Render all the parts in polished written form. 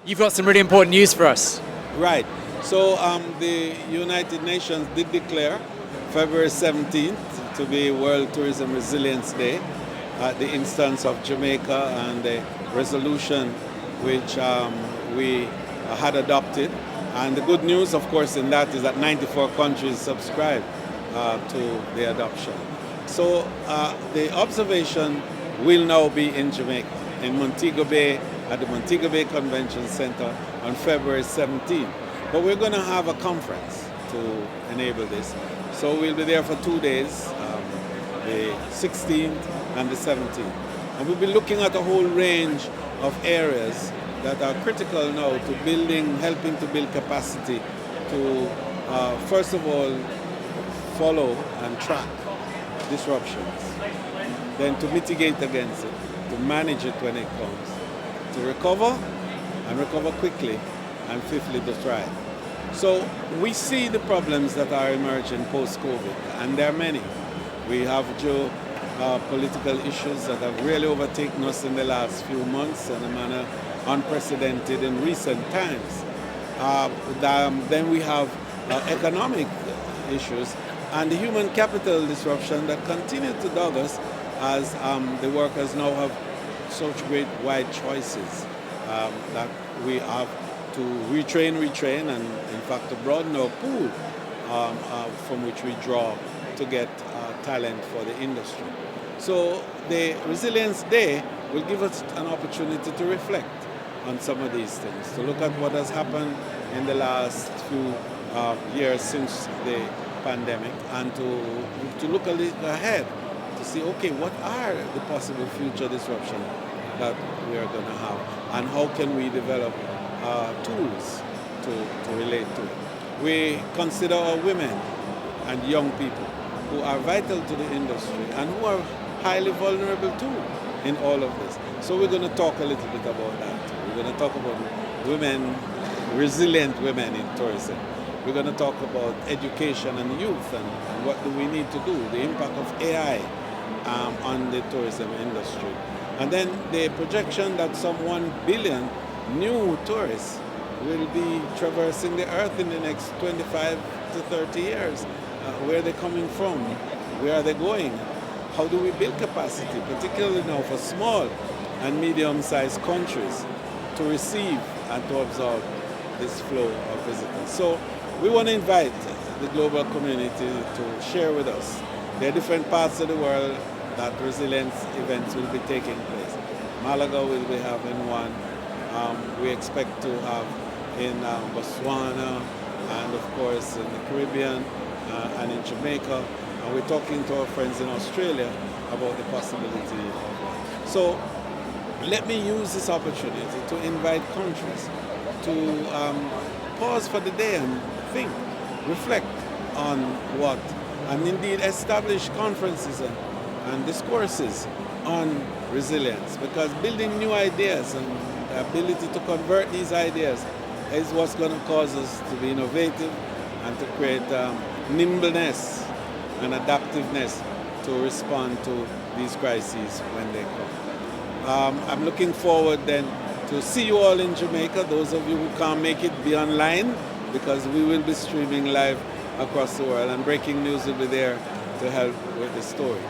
You've got some really important news for us. Right. So the United Nations did declare February 17th to be World Tourism Resilience Day at the instance of Jamaica and the resolution which we had adopted. And the good news, of course, in that is that 94 countries subscribed to the adoption. So the observation will now be in Jamaica, in Montego Bay, at the Montego Bay Convention Center on February 17th. But we're going to have a conference to enable this. So we'll be there for 2 days, the 16th and the 17th. And we'll be looking at a whole range of areas that are critical now to helping to build capacity to, first of all, follow and track disruptions, then to mitigate against it, to manage it when it comes, to recover and recover quickly, and fifthly, to thrive. So we see the problems that are emerging post-COVID, and there are many. We have geopolitical issues that have really overtaken us in the last few months in a manner unprecedented in recent times. Then we have economic issues and the human capital disruption that continue to dog us as the workers now have such great wide choices that we have to retrain, and in fact to broaden our pool from which we draw to get talent for the industry. So the Resilience Day will give us an opportunity to reflect on some of these things, to look at what has happened in the last few years since the pandemic, and to look a little ahead to see, okay, what are the possible future disruptions that we are going to have, and how can we develop tools to relate to it. We consider our women and young people who are vital to the industry and who are highly vulnerable too in all of this. So we're going to talk a little bit about that. We're going to talk about women, resilient women in tourism. We're going to talk about education and youth and what do we need to do, the impact of AI on the tourism industry. And then the projection that some 1 billion new tourists will be traversing the earth in the next 25 to 30 years. Where are they coming from? Where are they going? How do we build capacity, particularly now for small and medium-sized countries, to receive and to absorb this flow of visitors? So we want to invite the global community to share with us. There are different parts of the world that resilience events will be taking place. Malaga will be having one. We expect to have in Botswana, and of course in the Caribbean and in Jamaica. And we're talking to our friends in Australia about the possibility of one. So let me use this opportunity to invite countries to pause for the day and think, reflect on what, and indeed establish conferences and discourses on resilience, because building new ideas and the ability to convert these ideas is what's going to cause us to be innovative and to create nimbleness and adaptiveness to respond to these crises when they come. I'm looking forward then to see you all in Jamaica. Those of you who can't make it, be online, because we will be streaming live across the world, and breaking news will be there to help with the story.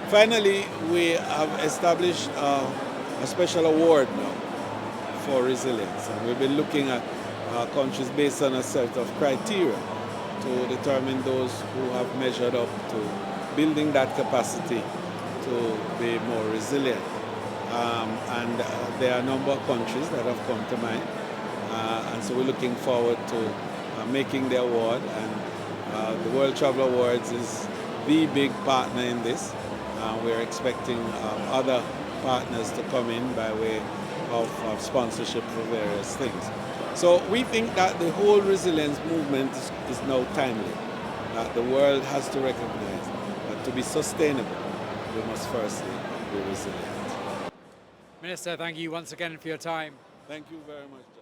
Finally, we have established a special award now for resilience, and we've been looking at countries based on a set of criteria to determine those who have measured up to building that capacity to be more resilient. And there are a number of countries that have come to mind, and so we're looking forward to making the award, and the World Travel Awards is the big partner in this. We're expecting other partners to come in by way of sponsorship for various things. So we think that the whole resilience movement is now timely, that the world has to recognize that to be sustainable, we must firstly be resilient. Minister, thank you once again for your time. Thank you very much, John.